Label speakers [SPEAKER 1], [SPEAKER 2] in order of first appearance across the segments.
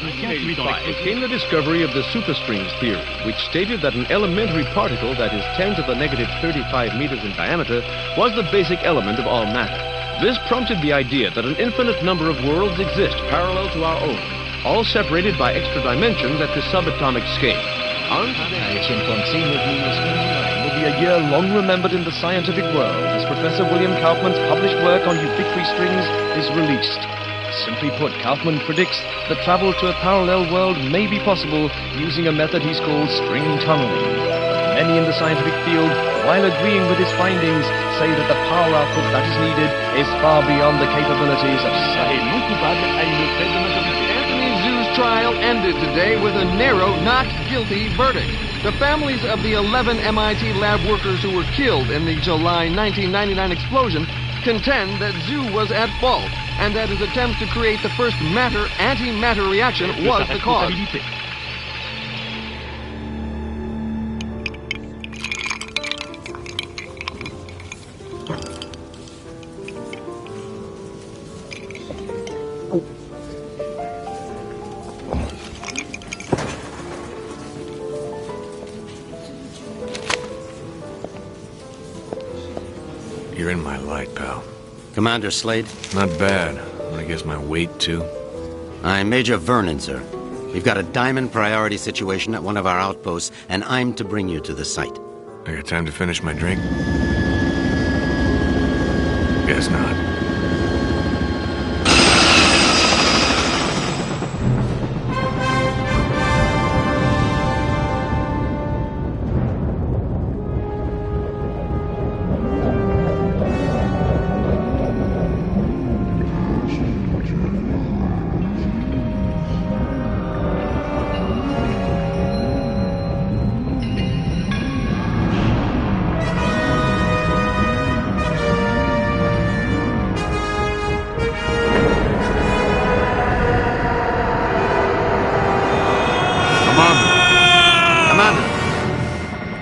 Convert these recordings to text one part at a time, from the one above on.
[SPEAKER 1] 1985 came the discovery of the superstrings theory, which stated that an elementary particle that is 10 to the negative 35 meters in diameter was the basic element of all matter. This prompted the idea that an infinite number of worlds exist parallel to our own, all separated by extra dimensions at the subatomic scale. On today, will be a year long remembered in the scientific world as Professor William Kaufman's published work on ubiquitary strings is released. Simply put, Kaufman predicts that travel to a parallel world may be possible using a method he's called string tunneling. But many in the scientific field, while agreeing with his findings, say that the power output that is needed is far beyond the capabilities of science.
[SPEAKER 2] Anthony Zhu's trial ended today with a narrow not guilty verdict. The families of the 11 MIT lab workers who were killed in the July 1999 explosion contend that Zhu was at fault and that his attempt to create the first matter-antimatter reaction was the cause.
[SPEAKER 3] You're in my light, pal.
[SPEAKER 4] Commander Slade?
[SPEAKER 3] Not bad. I guess my weight, too.
[SPEAKER 4] I'm Major Vernon, sir. We've got a diamond priority situation at one of our outposts, and I'm to bring you to the site.
[SPEAKER 3] I got time to finish my drink? Guess not.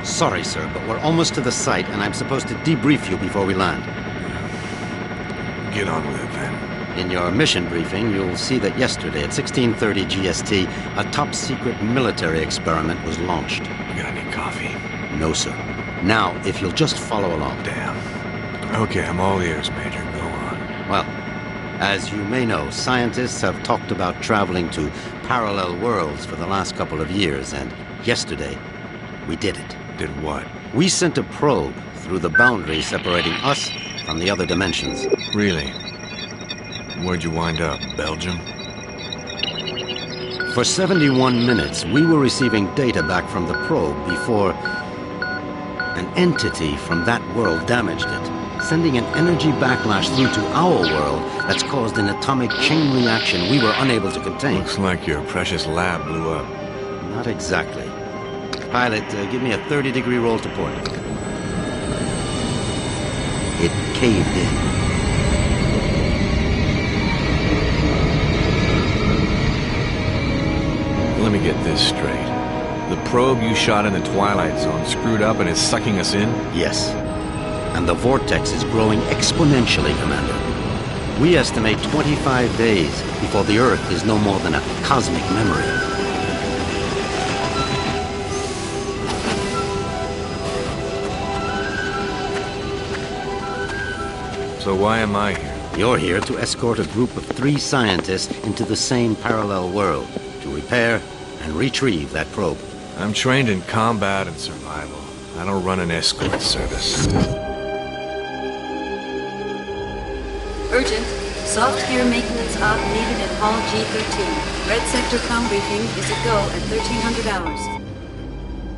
[SPEAKER 4] Sorry, sir, but we're almost to the site, and I'm supposed to debrief you before we land.
[SPEAKER 3] Get on with it, then.
[SPEAKER 4] In your mission briefing, you'll see that yesterday at 16:30 GST, a top-secret military experiment was launched.
[SPEAKER 3] You got any coffee?
[SPEAKER 4] No, sir. Now, if you'll just follow along.
[SPEAKER 3] Damn. Okay, I'm all ears, Major. Go on.
[SPEAKER 4] Well, as you may know, scientists have talked about traveling to parallel worlds for the last couple of years, and yesterday, we did it.
[SPEAKER 3] Did what?
[SPEAKER 4] We sent a probe through the boundary separating us from the other dimensions.
[SPEAKER 3] Really? Where'd you wind up? Belgium?
[SPEAKER 4] For 71 minutes, we were receiving data back from the probe before an entity from that world damaged it, sending an energy backlash through to our world that's caused an atomic chain reaction we were unable to contain.
[SPEAKER 3] Looks like your precious lab blew up.
[SPEAKER 4] Not exactly. Pilot, give me a 30-degree roll to port. It caved in.
[SPEAKER 3] Let me get this straight. The probe you shot in the Twilight Zone screwed up and is sucking us in?
[SPEAKER 4] Yes. And the vortex is growing exponentially, Commander. We estimate 25 days before the Earth is no more than a cosmic memory.
[SPEAKER 3] So why am I here?
[SPEAKER 4] You're here to escort a group of 3 scientists into the same parallel world to repair and retrieve that probe.
[SPEAKER 3] I'm trained in combat and survival. I don't run an escort service.
[SPEAKER 5] Urgent. Soft gear maintenance op needed at Hall G13. Red Sector comm briefing is a go at 1300 hours.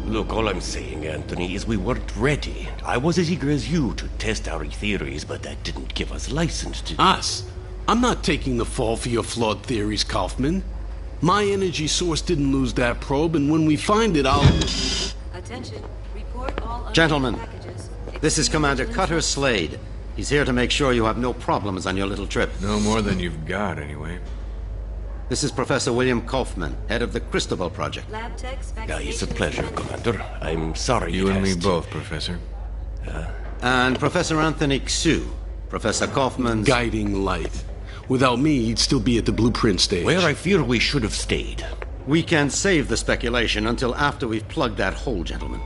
[SPEAKER 6] Look, all I'm saying, Anthony, is we weren't ready. I was as eager as you to test our theories, but that didn't give us license to...
[SPEAKER 7] Us? I'm not taking the fall for your flawed theories, Kaufman. My energy source didn't lose that probe, and when we find it, I'll...
[SPEAKER 5] Attention. Report all
[SPEAKER 4] Gentlemen,
[SPEAKER 5] packages.
[SPEAKER 4] this is Commander Cutter Slade. He's here to make sure you have no problems on your little trip.
[SPEAKER 3] No more than you've got, anyway.
[SPEAKER 4] This is Professor William Kaufman, head of the Cristobal Project.
[SPEAKER 5] Lab techs,
[SPEAKER 6] It's a pleasure, Commander. I'm sorry
[SPEAKER 3] You
[SPEAKER 6] it
[SPEAKER 3] and me
[SPEAKER 6] has to-
[SPEAKER 3] both, Professor.
[SPEAKER 4] And Professor Anthony Xu, Professor Kaufman's...
[SPEAKER 7] guiding light. Without me, he'd still be at the blueprint stage.
[SPEAKER 6] Where I fear we should have stayed.
[SPEAKER 4] We can save the speculation until after we've plugged that hole, gentlemen.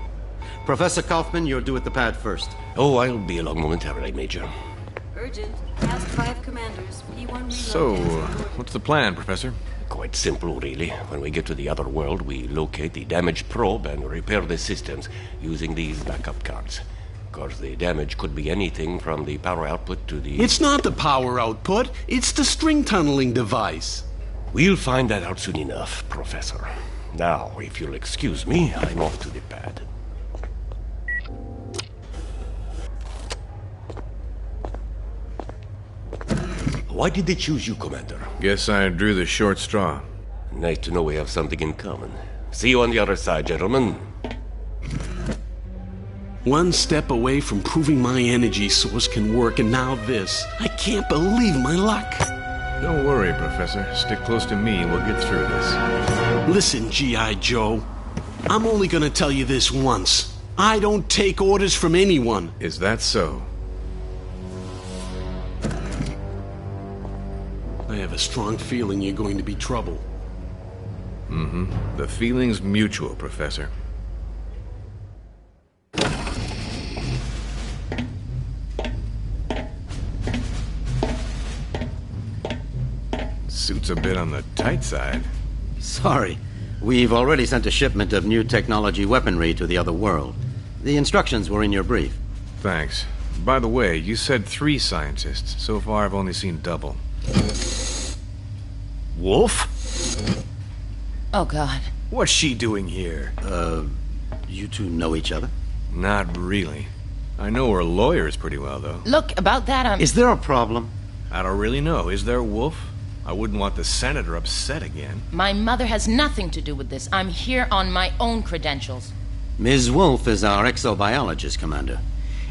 [SPEAKER 4] Professor Kaufman, you're due at the pad first.
[SPEAKER 6] Oh, I'll be along momentarily, Major.
[SPEAKER 5] Urgent. Task 5 commanders. P1 reload.
[SPEAKER 3] So, what's the plan, Professor?
[SPEAKER 6] Quite simple, really. When we get to the other world, we locate the damaged probe and repair the systems using these backup cards. Of course, the damage could be anything from the power output to the...
[SPEAKER 7] It's not the power output, it's the string tunneling device.
[SPEAKER 6] We'll find that out soon enough, Professor. Now, if you'll excuse me, I'm off to the pad. Why did they choose you, Commander?
[SPEAKER 3] Guess I drew the short straw.
[SPEAKER 6] Nice to know we have something in common. See you on the other side, gentlemen.
[SPEAKER 7] One step away from proving my energy source can work, and now this. I can't believe my luck.
[SPEAKER 3] Don't worry, Professor. Stick close to me and we'll get through this.
[SPEAKER 7] Listen, G.I. Joe. I'm only gonna tell you this once. I don't take orders from anyone.
[SPEAKER 3] Is that so?
[SPEAKER 7] I have a strong feeling you're going to be trouble.
[SPEAKER 3] Mm-hmm. The feeling's mutual, Professor. Suit's a bit on the tight side.
[SPEAKER 4] Sorry. We've already sent a shipment of new technology weaponry to the other world. The instructions were in your brief.
[SPEAKER 3] Thanks. By the way, you said 3 scientists. So far, I've only seen double.
[SPEAKER 6] Wolf?
[SPEAKER 8] Oh, God.
[SPEAKER 3] What's she doing here?
[SPEAKER 4] You two know each other?
[SPEAKER 3] Not really. I know her lawyers pretty well, though.
[SPEAKER 8] Look, about that,
[SPEAKER 4] Is there a problem?
[SPEAKER 3] I don't really know. Is there, Wolf? I wouldn't want the senator upset again.
[SPEAKER 8] My mother has nothing to do with this. I'm here on my own credentials.
[SPEAKER 4] Ms. Wolf is our exobiologist, Commander.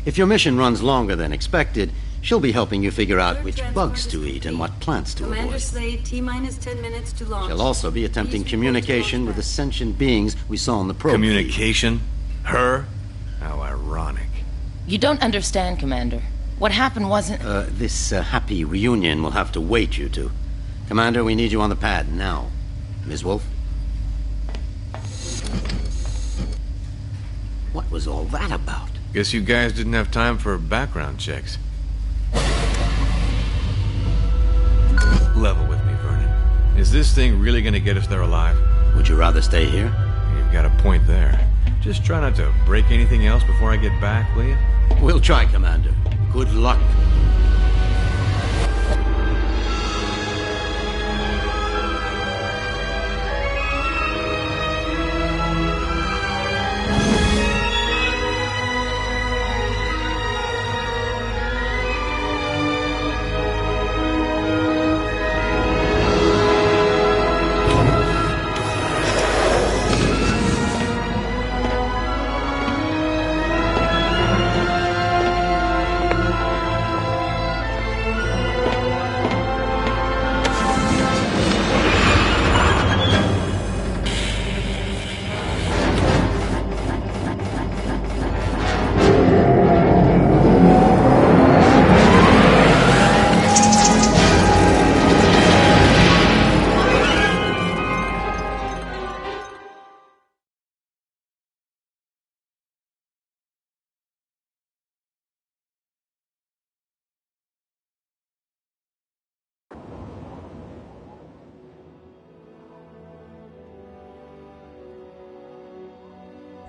[SPEAKER 4] If your mission runs longer than expected, she'll be helping you figure out which bugs to eat and what plants to
[SPEAKER 5] Commander
[SPEAKER 4] avoid.
[SPEAKER 5] Slade, T-minus 10 minutes to launch.
[SPEAKER 4] She'll also be attempting
[SPEAKER 5] Please report to
[SPEAKER 4] communication with the
[SPEAKER 5] Outcast.
[SPEAKER 4] sentient beings we saw on the probe.
[SPEAKER 3] Communication? Her? How ironic.
[SPEAKER 8] You don't understand, Commander. What happened wasn't...
[SPEAKER 4] This happy reunion will have to wait, you two. Commander, we need you on the pad now. Ms. Wolf? What was all that about?
[SPEAKER 3] Guess you guys didn't have time for background checks. Level with me, Vernon. Is this thing really gonna get us there alive?
[SPEAKER 4] Would you rather stay here?
[SPEAKER 3] You've got a point there. Just try not to break anything else before I get back, will you?
[SPEAKER 4] We'll try, Commander. Good luck.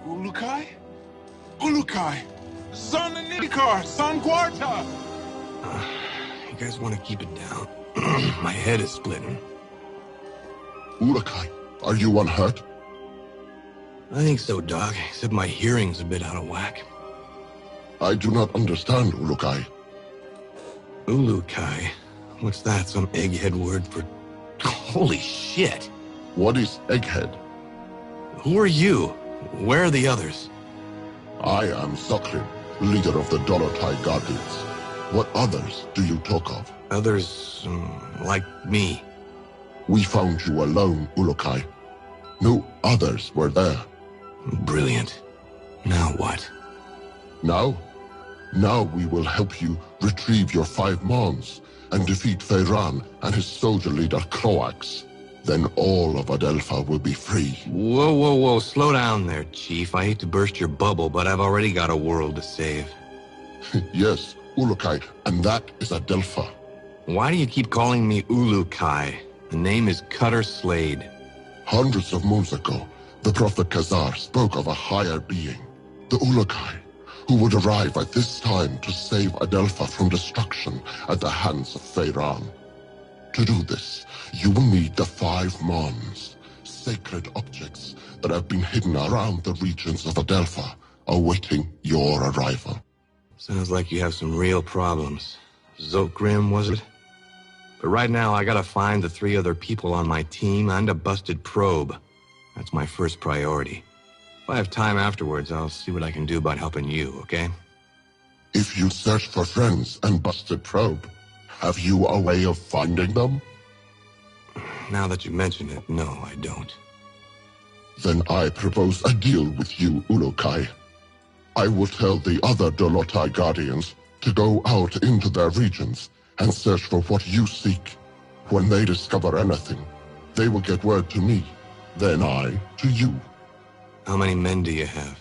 [SPEAKER 9] Ulukai? Ulukai! Son Nikar! Son Quarta!
[SPEAKER 10] You guys want to keep it down? My head is splitting.
[SPEAKER 9] Ulukai, are you unhurt?
[SPEAKER 10] I think so, Doc, except my hearing's a bit out of whack.
[SPEAKER 9] I do not understand, Ulukai.
[SPEAKER 10] Ulukai? What's that, some egghead word for... Holy shit!
[SPEAKER 9] What is Egghead?
[SPEAKER 10] Who are you? Where are the others?
[SPEAKER 9] I am Zuklin, leader of the Dorotai Guardians. What others do you talk of?
[SPEAKER 10] Others, like me.
[SPEAKER 9] We found you alone, Ulukai. No others were there.
[SPEAKER 10] Brilliant. Now what?
[SPEAKER 9] Now? Now we will help you retrieve your 5 mons and defeat Feyran and his soldier leader Croax. Then all of Adelpha will be free.
[SPEAKER 10] Whoa, whoa, whoa. Slow down there, Chief. I hate to burst your bubble, but I've already got a world to save.
[SPEAKER 9] Yes, Ulukai, and that is Adelpha.
[SPEAKER 10] Why do you keep calling me Ulukai? The name is Cutter Slade.
[SPEAKER 9] Hundreds of moons ago, the Prophet Khazar spoke of a higher being, the Ulukai, who would arrive at this time to save Adelpha from destruction at the hands of Feyran. To do this, you will need the 5 Mons, sacred objects that have been hidden around the regions of Adelpha, awaiting your arrival.
[SPEAKER 10] Sounds like you have some real problems. Zokgrim, was it? But right now, I gotta find the 3 other people on my team and a busted probe. That's my first priority. If I have time afterwards, I'll see what I can do about helping you, okay?
[SPEAKER 9] If you search for friends and busted probe, have you a way of finding them?
[SPEAKER 10] Now that you mention it, no, I don't.
[SPEAKER 9] Then I propose a deal with you, Ulukai. I will tell the other Dolotai Guardians to go out into their regions and search for what you seek. When they discover anything, they will get word to me, then I to you.
[SPEAKER 10] How many men do you have?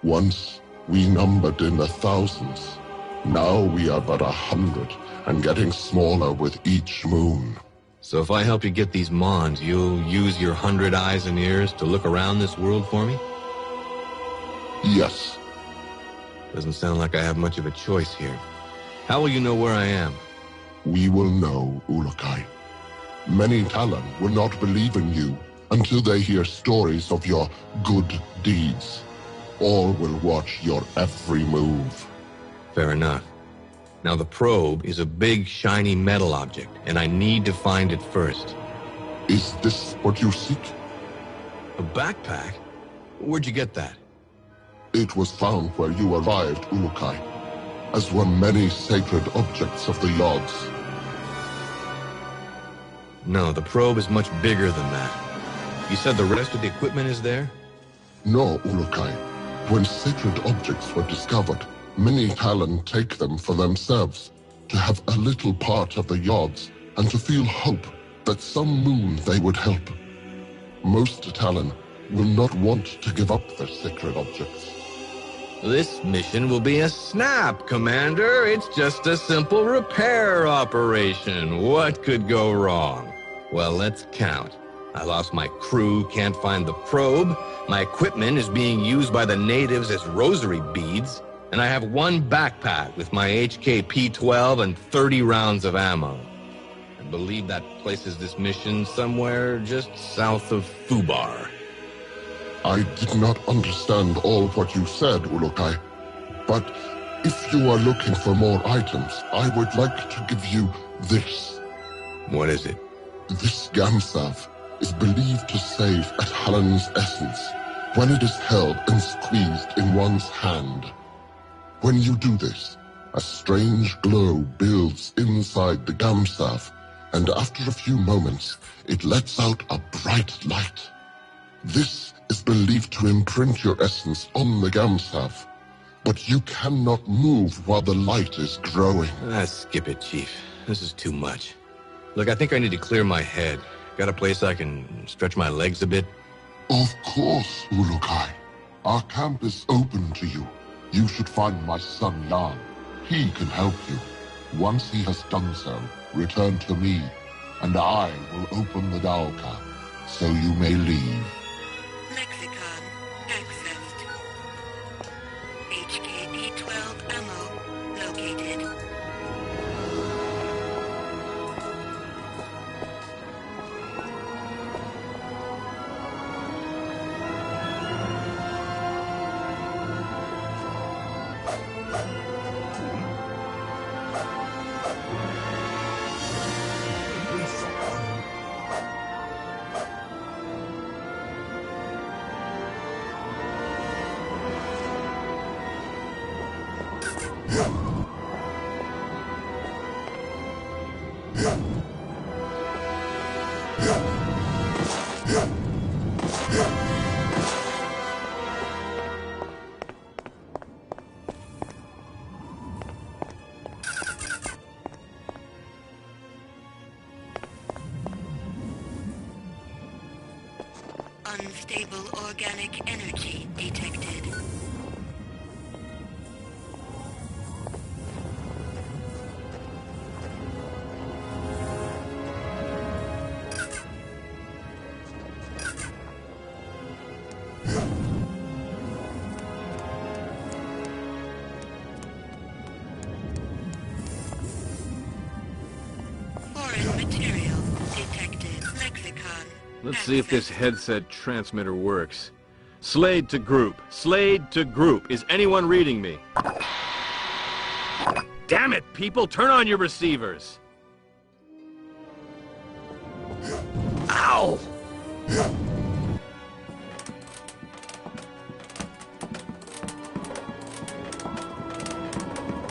[SPEAKER 9] Once, we numbered in the thousands. Now we are but 100, and getting smaller with each moon.
[SPEAKER 10] So if I help you get these Mons, you'll use your 100 eyes and ears to look around this world for me?
[SPEAKER 9] Yes.
[SPEAKER 10] Doesn't sound like I have much of a choice here. How will you know where I am?
[SPEAKER 9] We will know, Ulukai. Many Talon will not believe in you until they hear stories of your good deeds. All will watch your every move.
[SPEAKER 10] Fair enough. Now the probe is a big, shiny metal object, and I need to find it first.
[SPEAKER 9] Is this what you seek?
[SPEAKER 10] A backpack? Where'd you get that?
[SPEAKER 9] It was found where you arrived, Ulukai, as were many sacred objects of the Yods.
[SPEAKER 10] No, the probe is much bigger than that. You said the rest of the equipment is there?
[SPEAKER 9] No, Ulukai. When sacred objects were discovered, many Talon take them for themselves, to have a little part of the Yods, and to feel hope that some moon they would help. Most Talon will not want to give up their sacred objects.
[SPEAKER 10] This mission will be a snap, Commander. It's just a simple repair operation. What could go wrong? Well, let's count. I lost my crew, can't find the probe. My equipment is being used by the natives as rosary beads. And I have 1 backpack with my HK-P12 and 30 rounds of ammo. I believe that places this mission somewhere just south of Fubar.
[SPEAKER 9] I did not understand all what you said, Ulukai. But if you are looking for more items, I would like to give you this.
[SPEAKER 10] What is it?
[SPEAKER 9] This Gamsav is believed to save a Talon's essence when it is held and squeezed in one's hand. When you do this, a strange glow builds inside the Gamsav, and after a few moments, it lets out a bright light. This is believed to imprint your essence on the Gamsav, but you cannot move while the light is growing.
[SPEAKER 10] Skip it, Chief. This is too much. Look, I think I need to clear my head. Got a place I can stretch my legs a bit?
[SPEAKER 9] Of course, Ulukai. Our camp is open to you. You should find my son Jan. He can help you. Once he has done so, return to me, and I will open the Dalka, so you may leave.
[SPEAKER 11] Lexicon accessed. HK-P12 ammo located. Unstable organic energy detected. Foreign material detected. Lexicon.
[SPEAKER 12] Let's see if this headset transmitter works. Slade to group. Slade to group. Is anyone reading me? Damn it, people! Turn on your receivers! Ow!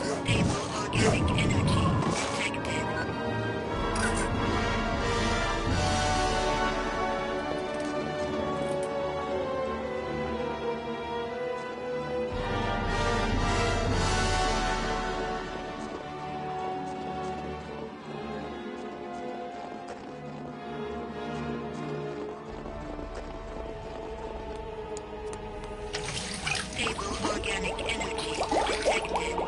[SPEAKER 11] Stable organic energy detected. Stable organic energy detected.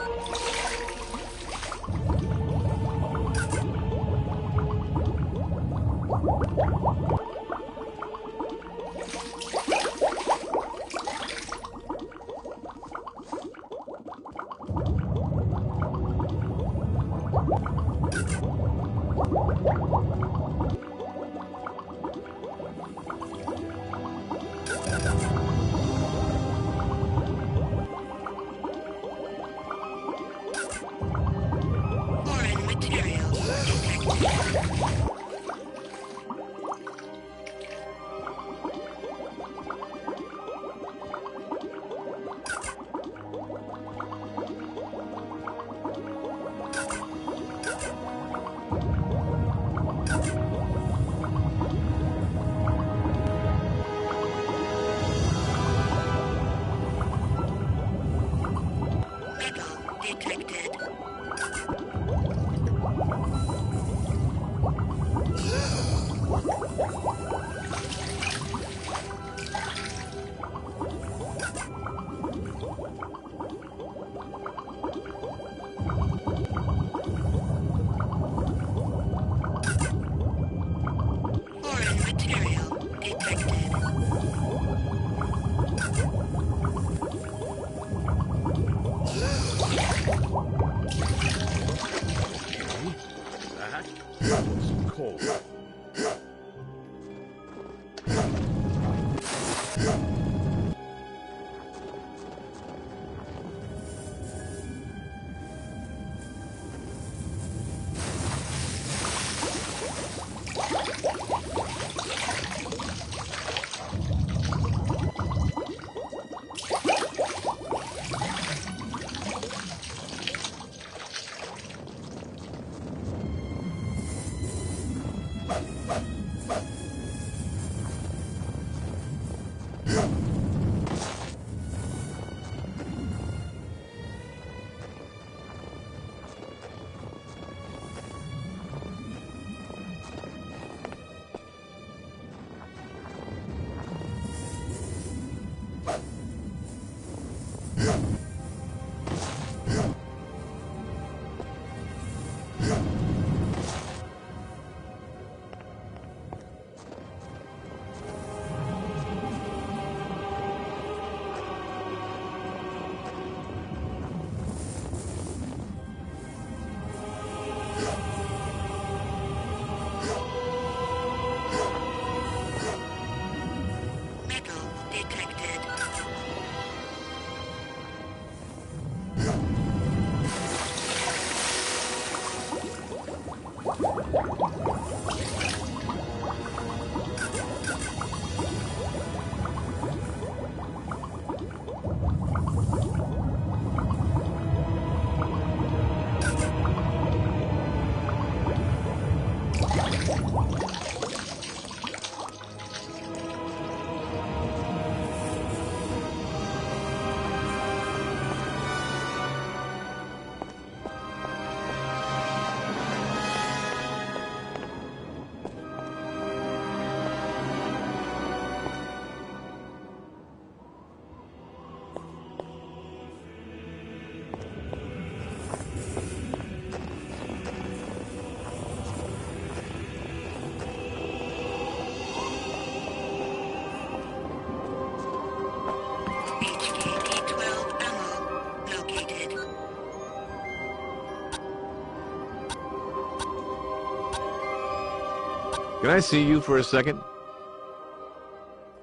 [SPEAKER 12] Can I see you for a second?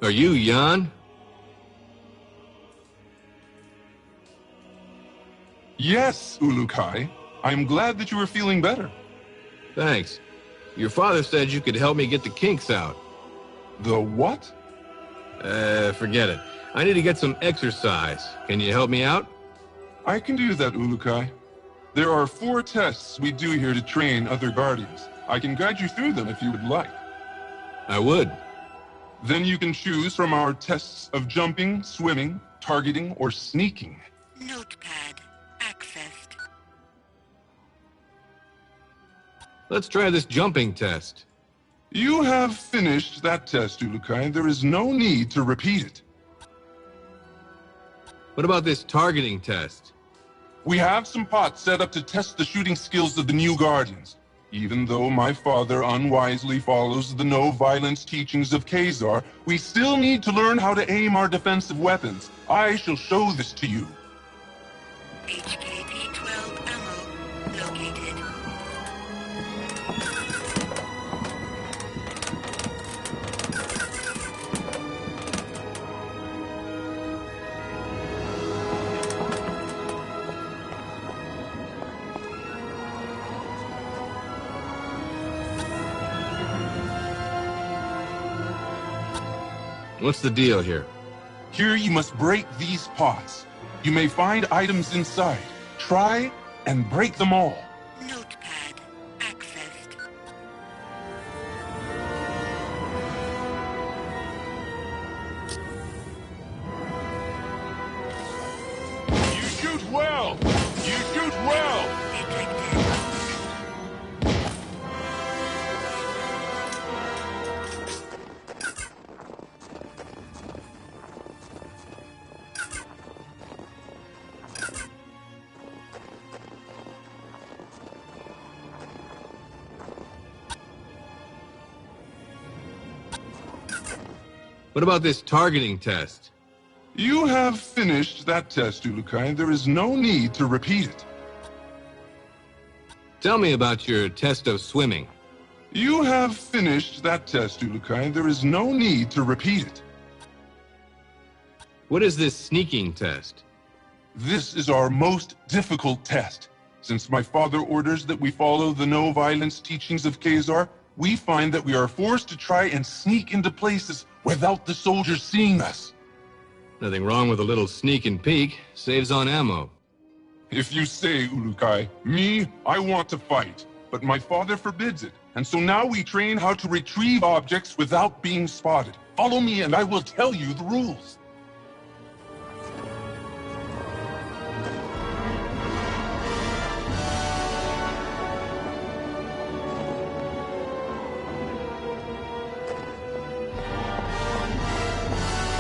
[SPEAKER 10] Are you Jan?
[SPEAKER 13] Yes, Ulukai. I'm glad that you are feeling better.
[SPEAKER 10] Thanks. Your father said you could help me get the kinks out.
[SPEAKER 13] The what?
[SPEAKER 10] Forget it. I need to get some exercise. Can you help me out?
[SPEAKER 13] I can do that, Ulukai. There are 4 tests we do here to train other Guardians. I can guide you through them if you would like.
[SPEAKER 10] I would.
[SPEAKER 13] Then you can choose from our tests of jumping, swimming, targeting, or sneaking.
[SPEAKER 11] Notepad accessed.
[SPEAKER 10] Let's try this jumping test.
[SPEAKER 13] You have finished that test, Ulukai. There is no need to repeat it.
[SPEAKER 10] What about this targeting test?
[SPEAKER 13] We have some pots set up to test the shooting skills of the new Guardians. Even though my father unwisely follows the no-violence teachings of Khazar, we still need to learn how to aim our defensive weapons. I shall show this to you.
[SPEAKER 11] HKP-12 ammo located.
[SPEAKER 10] What's the deal here?
[SPEAKER 13] Here you must break these pots. You may find items inside. Try and break them all.
[SPEAKER 11] Notepad accessed.
[SPEAKER 13] You shoot well! You shoot well!
[SPEAKER 10] What about this targeting test?
[SPEAKER 13] You have finished that test, Ulukai. There is no need to repeat it.
[SPEAKER 10] Tell me about your test of swimming.
[SPEAKER 13] You have finished that test, Ulukai. There is no need to repeat it.
[SPEAKER 10] What is this sneaking test?
[SPEAKER 13] This is our most difficult test. Since my father orders that we follow the no-violence teachings of Khazar, we find that we are forced to try and sneak into places without the soldiers seeing us.
[SPEAKER 10] Nothing wrong with a little sneak and peek. Saves on ammo.
[SPEAKER 13] If you say, Ulukai, me, I want to fight. But my father forbids it. And so now we train how to retrieve objects without being spotted. Follow me and I will tell you the rules.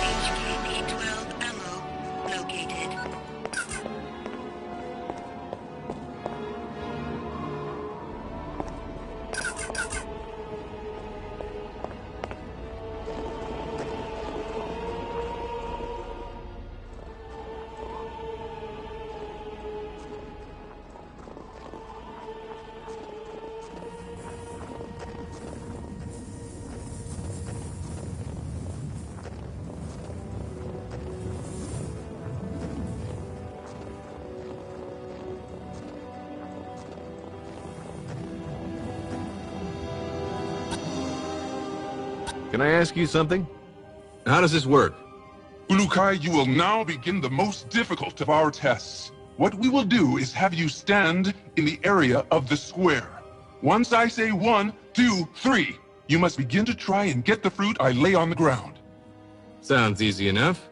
[SPEAKER 11] HKP-12 ammo located.
[SPEAKER 12] Can I ask you something?
[SPEAKER 10] How does this work?
[SPEAKER 13] Ulukai, you will now begin the most difficult of our tests. What we will do is have you stand in the area of the square. Once I say 1, 2, 3, you must begin to try and get the fruit I lay on the ground.
[SPEAKER 10] Sounds easy enough.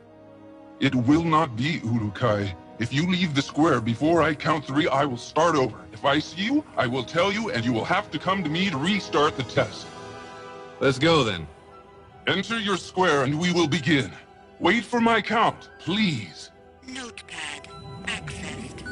[SPEAKER 13] It will not be, Ulukai. If you leave the square before I count 3, I will start over. If I see you, I will tell you, and you will have to come to me to restart the test.
[SPEAKER 10] Let's go then.
[SPEAKER 13] Enter your square and we will begin. Wait for my count, please.
[SPEAKER 11] Notepad accessed.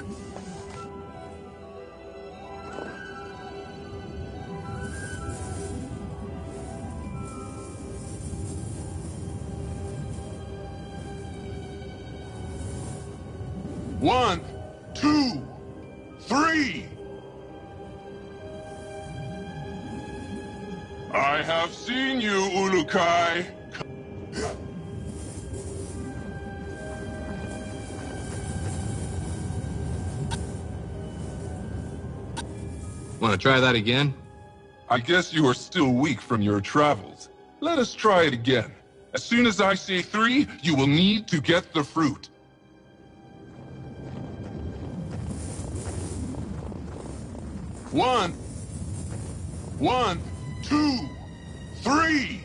[SPEAKER 13] One, 2, 3. I have seen you, Ulukai.
[SPEAKER 10] Want to try that again?
[SPEAKER 13] I guess you are still weak from your travels. Let us try it again. As soon as I say 3, you will need to get the fruit. 1, 1, 2, 3.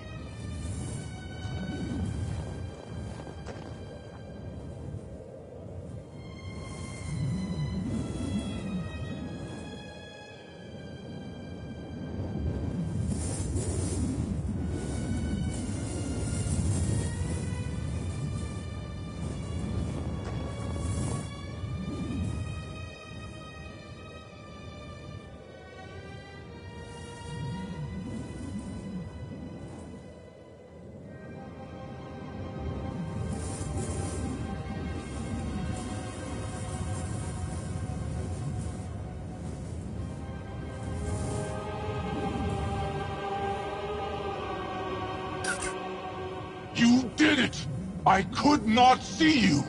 [SPEAKER 13] You did it! I could not see you!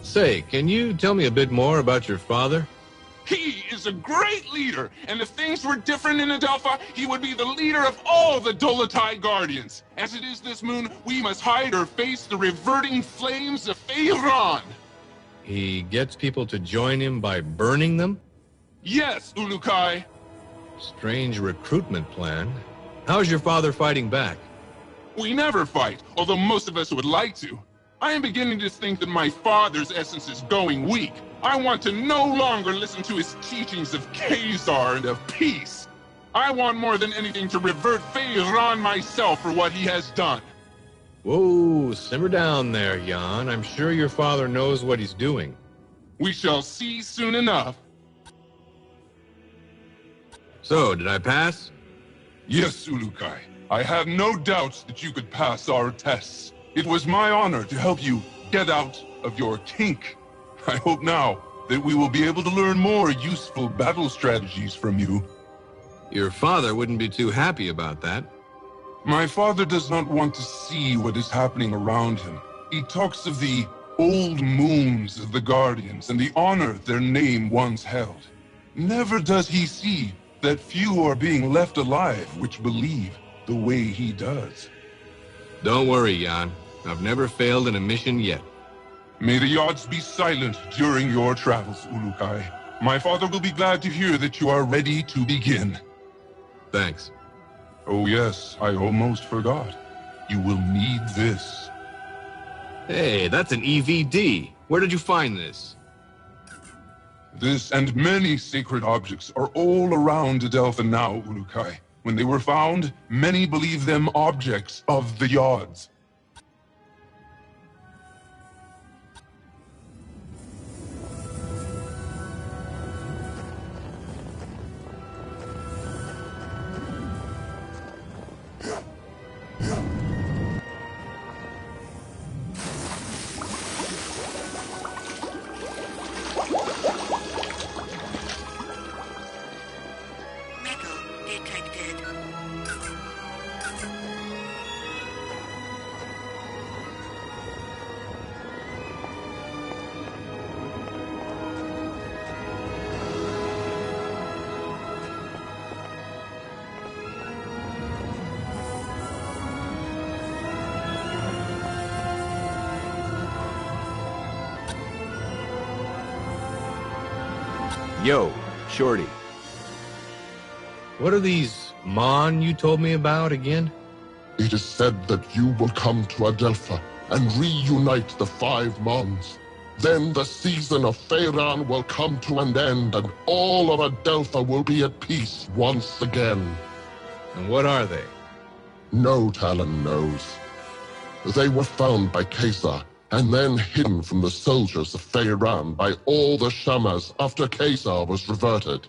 [SPEAKER 10] Say, can you tell me a bit more about your father?
[SPEAKER 13] He is a great leader, and if things were different in Adelpha, he would be the leader of all the Dolotai Guardians. As it is this moon, we must hide or face the reverting flames of Feyran.
[SPEAKER 10] He gets people to join him by burning them?
[SPEAKER 13] Yes, Ulukai.
[SPEAKER 10] Strange recruitment plan. How's your father fighting back?
[SPEAKER 13] We never fight, although most of us would like to. I am beginning to think that my father's essence is going weak. I want to no longer listen to his teachings of Khazar and of peace. I want more than anything to revert Feyran myself for what he has done.
[SPEAKER 10] Whoa, simmer down there, Jan. I'm sure your father knows what he's doing.
[SPEAKER 13] We shall see soon enough.
[SPEAKER 10] So, did I pass?
[SPEAKER 13] Yes, Ulukai. I have no doubts that you could pass our tests. It was my honor to help you get out of your kink. I hope now that we will be able to learn more useful battle strategies from you.
[SPEAKER 10] Your father wouldn't be too happy about that.
[SPEAKER 13] My father does not want to see what is happening around him. He talks of the old moons of the Guardians and the honor their name once held. Never does he see that few are being left alive which believe the way he does.
[SPEAKER 10] Don't worry, Jan. I've never failed in a mission yet.
[SPEAKER 13] May the odds be silent during your travels, Ulukai. My father will be glad to hear that you are ready to begin.
[SPEAKER 10] Thanks.
[SPEAKER 13] Oh yes, I almost forgot. You will need this.
[SPEAKER 10] Hey, that's an EVD. Where did you find this?
[SPEAKER 13] This and many sacred objects are all around Adelpha now, Ulukai. When they were found, many believe them objects of the Yods.
[SPEAKER 3] Yo, Shorty.
[SPEAKER 10] What are these Mon you told me about again?
[SPEAKER 9] It is said that you will come to Adelpha and reunite the 5 Mons. Then the season of Feyran will come to an end and all of Adelpha will be at peace once again.
[SPEAKER 10] And what are they?
[SPEAKER 9] No Talon knows. They were found by Khazar and then hidden from the soldiers of Feyran by all the Shamas after Khazar was reverted.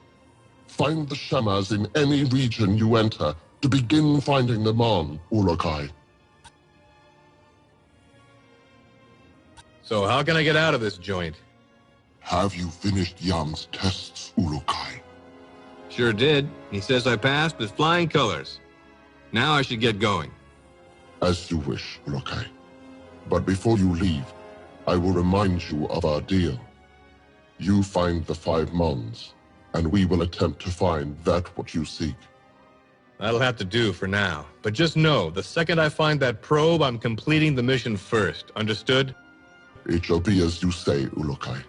[SPEAKER 9] Find the Shamas in any region you enter to begin finding them on, Ulukai.
[SPEAKER 10] So how can I get out of this joint?
[SPEAKER 9] Have you finished Yam's tests, Ulukai?
[SPEAKER 10] Sure did. He says I passed with flying colors. Now I should get going.
[SPEAKER 9] As you wish, Ulukai. But before you leave, I will remind you of our deal. You find the 5 Mons, and we will attempt to find that what you seek.
[SPEAKER 10] That'll have to do for now. But just know, the second I find that probe, I'm completing the mission first. Understood?
[SPEAKER 9] It shall be as you say, Ulukai.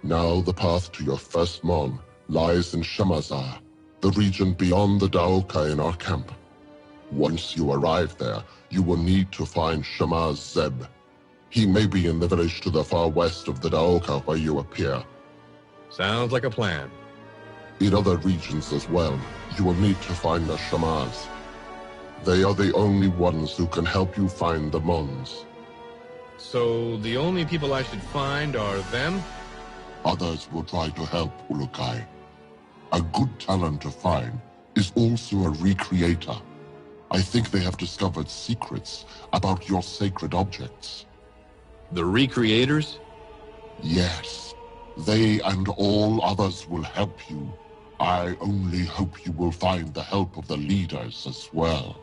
[SPEAKER 9] Now the path to your first Mon lies in Shamazar, the region beyond the Daoka in our camp. Once you arrive there, you will need to find Shamaz Zeb. He may be in the village to the far west of the Daoka where you appear.
[SPEAKER 10] Sounds like a plan.
[SPEAKER 9] In other regions as well, you will need to find the Shamaz. They are the only ones who can help you find the Mons.
[SPEAKER 10] So the only people I should find are them?
[SPEAKER 9] Others will try to help, Ulukai. A good talent to find is also a recreator. I think they have discovered secrets about your sacred objects.
[SPEAKER 10] The recreators?
[SPEAKER 9] Yes. They and all others will help you. I only hope you will find the help of the leaders as well.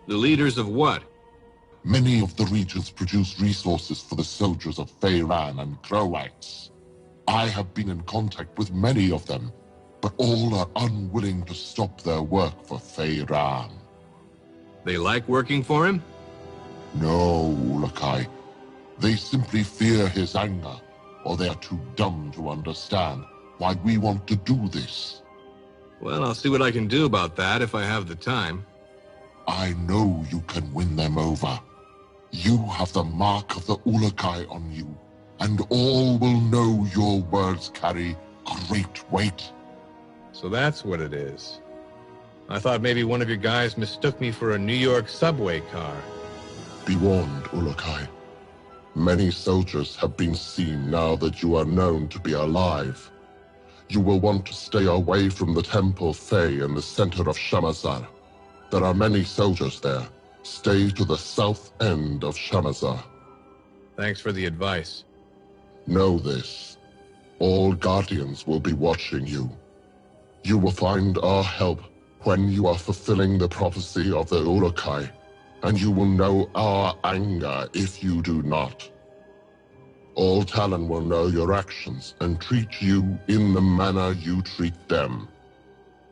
[SPEAKER 10] The leaders of what?
[SPEAKER 9] Many of the regions produce resources for the soldiers of Feyran and Croax. I have been in contact with many of them, but all are unwilling to stop their work for Feyran.
[SPEAKER 10] They like working for him?
[SPEAKER 9] No, Ulukai. They simply fear his anger, or they are too dumb to understand why we want to do this.
[SPEAKER 10] Well, I'll see what I can do about that if I have the time.
[SPEAKER 9] I know you can win them over. You have the mark of the Ulukai on you, and all will know your words carry great weight.
[SPEAKER 10] So that's what it is. I thought maybe one of your guys mistook me for a New York subway car.
[SPEAKER 9] Be warned, Ulukai. Many soldiers have been seen now that you are known to be alive. You will want to stay away from the Temple Fey in the center of Shamazar. There are many soldiers there. Stay to the south end of Shamazar.
[SPEAKER 10] Thanks for the advice.
[SPEAKER 9] Know this. All Guardians will be watching you. You will find our help when you are fulfilling the prophecy of the Ulukai, and you will know our anger if you do not. All Talon will know your actions and treat you in the manner you treat them.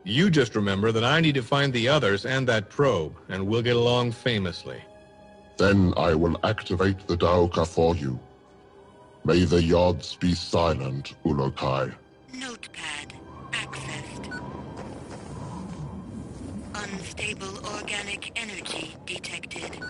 [SPEAKER 10] You just remember that I need to find the others and that probe, and we'll get along famously.
[SPEAKER 9] Then I will activate the Daoka for you. May the Yods be silent, Ulukai.
[SPEAKER 11] Notepad accessed. Unstable organic energy detected.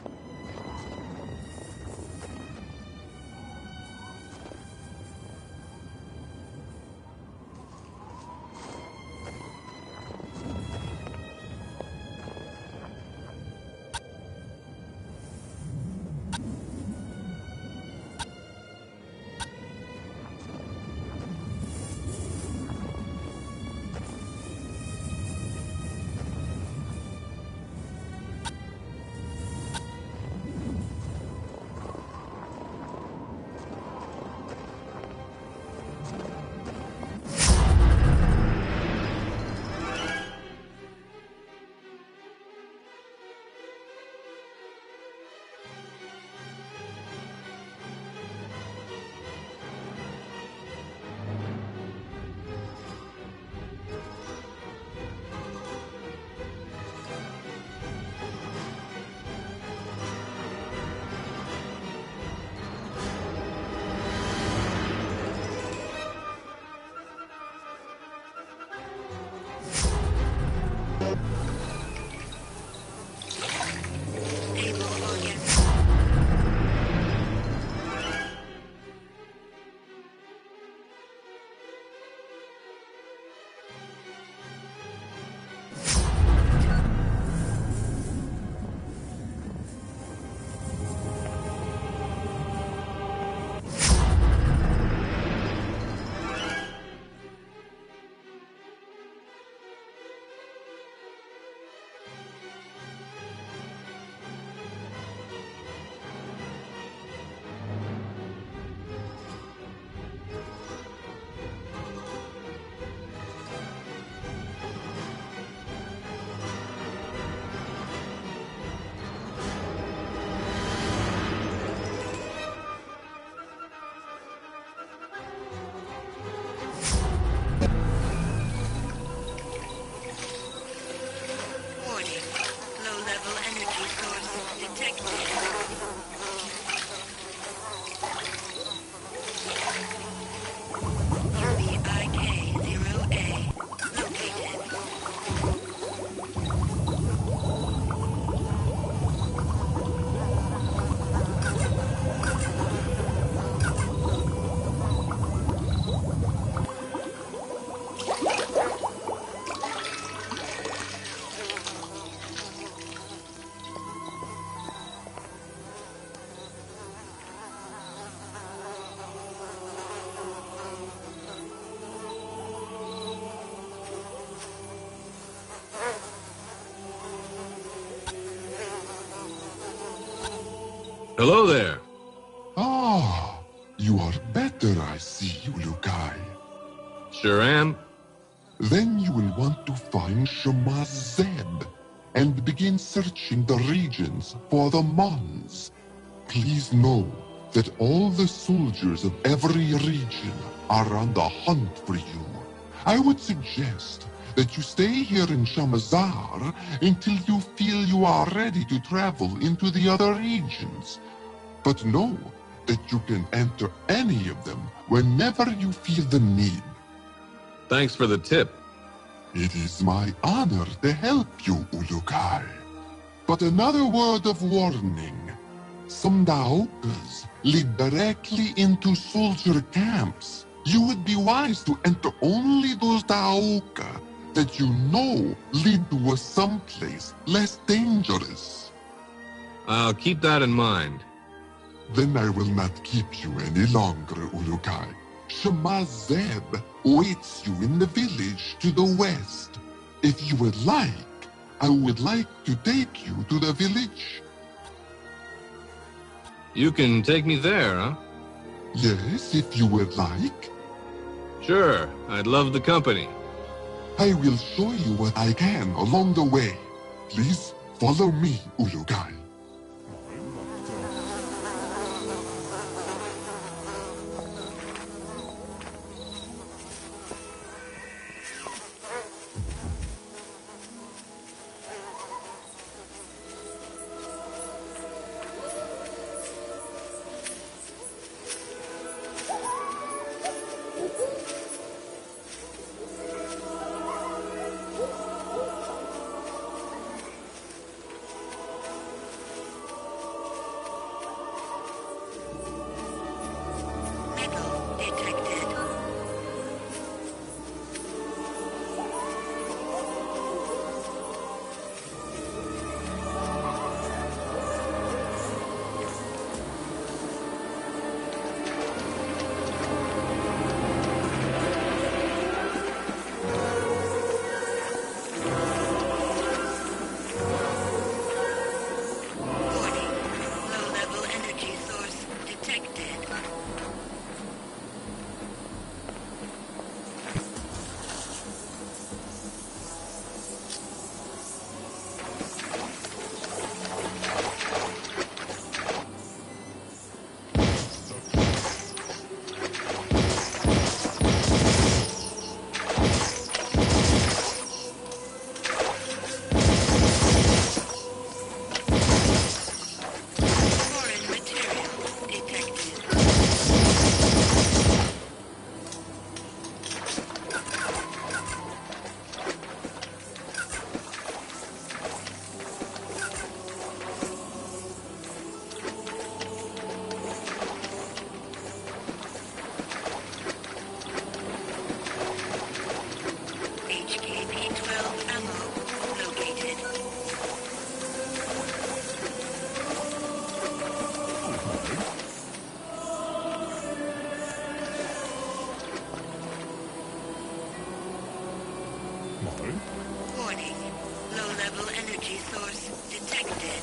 [SPEAKER 10] Hello there.
[SPEAKER 9] Ah, you are better, I see, Ulukai.
[SPEAKER 10] Sure am.
[SPEAKER 9] Then you will want to find Shemaz Zeb and begin searching the regions for the Mons. Please know that all the soldiers of every region are on the hunt for you. I would suggest that you stay here in Shamazar until you feel you are ready to travel into the other regions. But know that you can enter any of them whenever you feel the need.
[SPEAKER 10] Thanks for the tip.
[SPEAKER 9] It is my honor to help you, Ulukai. But another word of warning. Some Daokas lead directly into soldier camps. You would be wise to enter only those Daoka that you know lead to a someplace less dangerous.
[SPEAKER 10] I'll keep that in mind.
[SPEAKER 9] Then I will not keep you any longer, Ulukai. Shemaz Zeb waits you in the village to the west. If you would like, I would like to take you to the village.
[SPEAKER 10] You can take me there, huh?
[SPEAKER 9] Yes, if you would like.
[SPEAKER 10] Sure, I'd love the company.
[SPEAKER 9] I will show you what I can along the way. Please follow me, Ulukai.
[SPEAKER 11] Warning. Low-level energy source detected.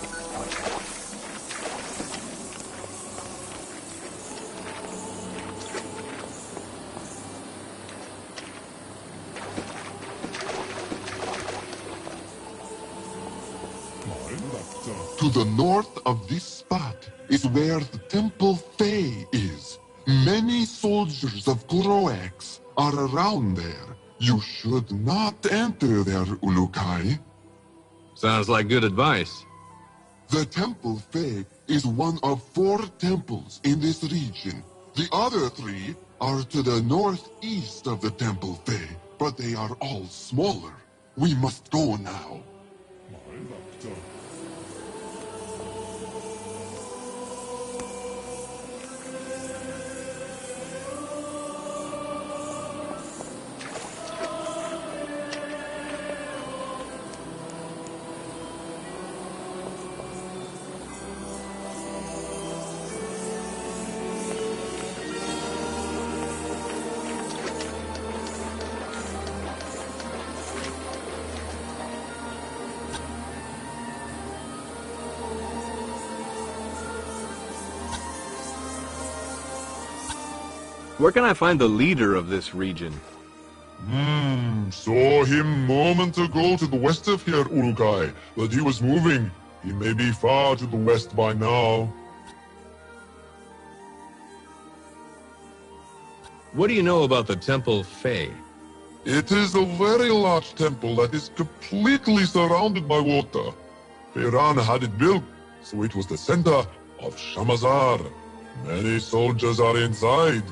[SPEAKER 9] To the north of this spot is where the Temple Fae is. Many soldiers of Kuroax are around there. You should not enter there, Ulukai.
[SPEAKER 10] Sounds like good advice.
[SPEAKER 9] The Temple Fae is one of 4 temples in this region. The other 3 are to the northeast of the Temple Fae, but they are all smaller. We must go now.
[SPEAKER 12] Where can I find the leader of this region?
[SPEAKER 9] Saw him moments ago to the west of here, Urukai, but he was moving. He may be far to the west by now.
[SPEAKER 10] What do you know about the Temple Fae?
[SPEAKER 9] It is a very large temple that is completely surrounded by water. Feiran had it built, so it was the center of Shamazar. Many soldiers are inside.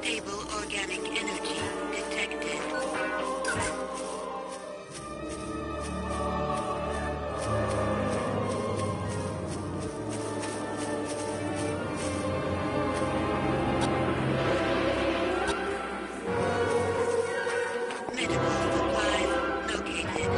[SPEAKER 11] Stable organic energy detected. Medical supplies located.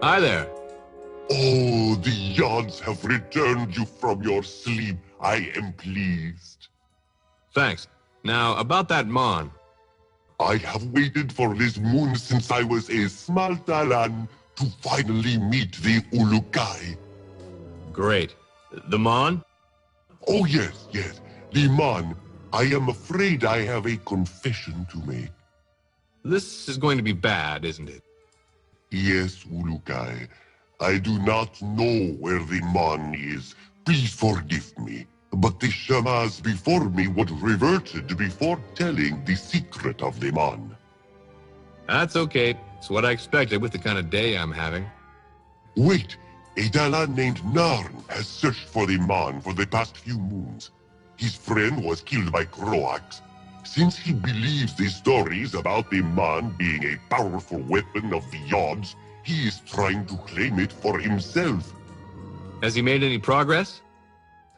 [SPEAKER 10] Hi there.
[SPEAKER 9] Oh, the Yards have returned you from your sleep. I am pleased.
[SPEAKER 10] Thanks. Now, about that Mon.
[SPEAKER 9] I have waited for this moon since I was a small Talan to finally meet the Ulukai.
[SPEAKER 10] Great. The Mon?
[SPEAKER 9] Oh, yes, the Mon. I am afraid I have a confession to make.
[SPEAKER 10] This is going to be bad, isn't it?
[SPEAKER 9] Yes, Ulukai. I do not know where the Mon is. Please forgive me. But the Shamas before me would reverted before telling the secret of the Mon.
[SPEAKER 10] That's okay. It's what I expected with the kind of day I'm having.
[SPEAKER 9] Wait, a Dalan named Narn has searched for the Mon for the past few moons. His friend was killed by Croax. Since he believes the stories about the Mon being a powerful weapon of the Yards, he is trying to claim it for himself.
[SPEAKER 10] Has he made any progress?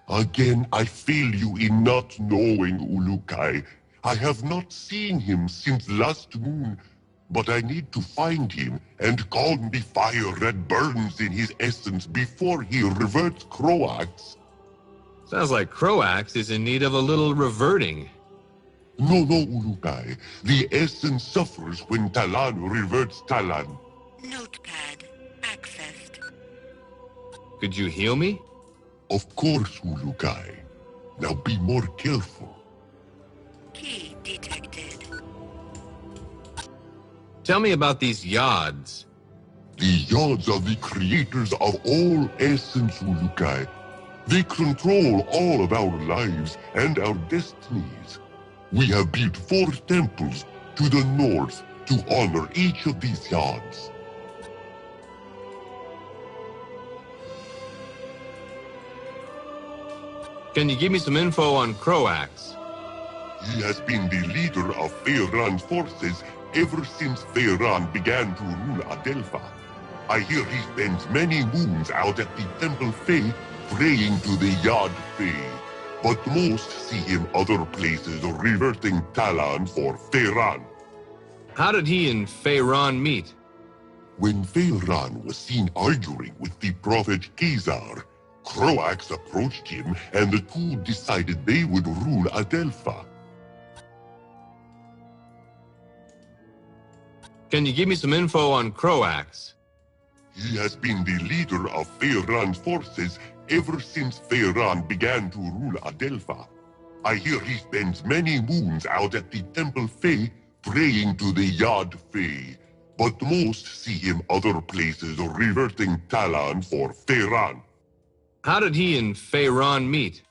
[SPEAKER 9] Again, I fail you in not knowing Ulukai. I have not seen him since last moon, but I need to find him and calm the fire that burns in his essence before he reverts Croax.
[SPEAKER 10] Sounds like Croax is in need of a little reverting.
[SPEAKER 9] No, Ulukai. The essence suffers when Talan reverts Talan.
[SPEAKER 11] Notepad accessed.
[SPEAKER 10] Could you heal me?
[SPEAKER 9] Of course, Ulukai. Now be more careful.
[SPEAKER 11] Key detected.
[SPEAKER 10] Tell me about these Yards.
[SPEAKER 9] The Yards are the creators of all essence, Ulukai. They control all of our lives and our destinies. We have built 4 temples to the north to honor each of these Yards.
[SPEAKER 10] Can you give me some info on Croax?
[SPEAKER 9] He has been the leader of Feiran's forces ever since Feiran began to rule Adelpha. I hear he spends many moons out at the Temple Fae praying to the Yard Fae, but most see him other places reverting Talan for Feiran.
[SPEAKER 10] How did he and Feiran meet?
[SPEAKER 9] When Feyran was seen arguing with the prophet Khazar, Croax approached him and the two decided they would rule Adelpha.
[SPEAKER 10] Can you give me some info on Croax?
[SPEAKER 9] He has been the leader of Feyran's forces ever since Feyran began to rule Adelpha. I hear he spends many moons out at the Temple Fey praying to the Yad Fey, but most see him other places reverting Talon for Feyran.
[SPEAKER 10] How did he and Feyran meet?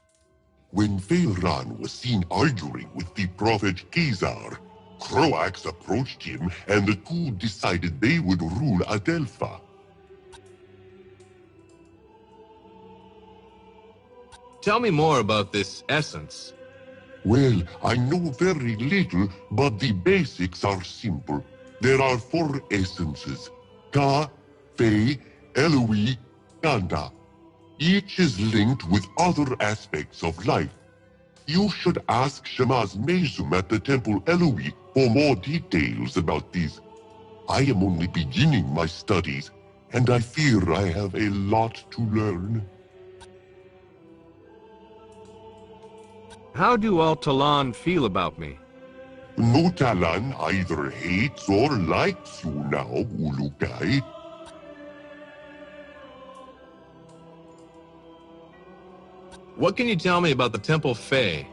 [SPEAKER 9] When Feyran was seen arguing with the prophet Khazar, Croax approached him and the two decided they would rule Adelpha.
[SPEAKER 10] Tell me more about this essence.
[SPEAKER 9] Well, I know very little, but the basics are simple. There are 4 essences: Ka, Fey, Eloi, Kanda. Each is linked with other aspects of life. You should ask Shemaz Mezum at the Temple Eloi for more details about these. I am only beginning my studies, and I fear I have a lot to learn.
[SPEAKER 12] How do all Talon feel about me?
[SPEAKER 9] No Talon either hates or likes you now, Ulukai.
[SPEAKER 10] What can you tell me about the Temple Fey?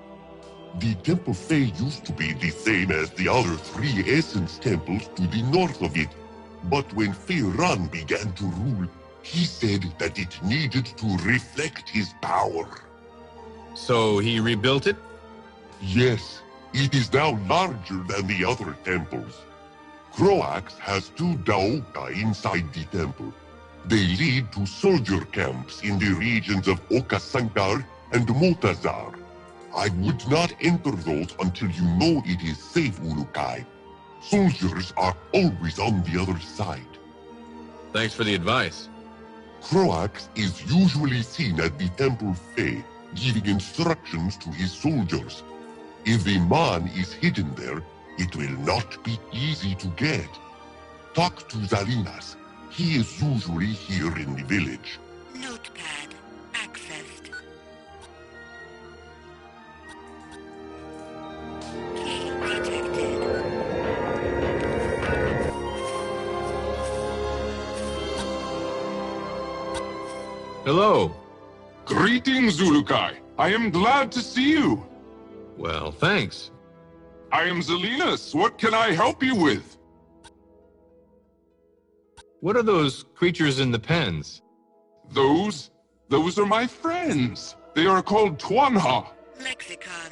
[SPEAKER 9] The Temple Fey used to be the same as the other 3 Essence Temples to the north of it. But when Feyran began to rule, he said that it needed to reflect his power.
[SPEAKER 10] So he rebuilt it?
[SPEAKER 9] Yes, it is now larger than the other temples. Croax has 2 Daoka inside the temple. They lead to soldier camps in the regions of Okasankar and Motazar. I would not enter those until you know it is safe, Ulukai. Soldiers are always on the other side.
[SPEAKER 10] Thanks for the advice.
[SPEAKER 9] Croax is usually seen at the Temple Fey, giving instructions to his soldiers. If the man is hidden there, it will not be easy to get. Talk to Zalinas. He is usually here in the village.
[SPEAKER 11] Notepad accessed. Key detected.
[SPEAKER 10] Hello.
[SPEAKER 13] Greetings, Ulukai. I am glad to see you.
[SPEAKER 10] Well, thanks.
[SPEAKER 13] I am Zalinas. What can I help you with?
[SPEAKER 10] What are those creatures in the pens?
[SPEAKER 13] Those are my friends. They are called Twanha.
[SPEAKER 11] Lexicon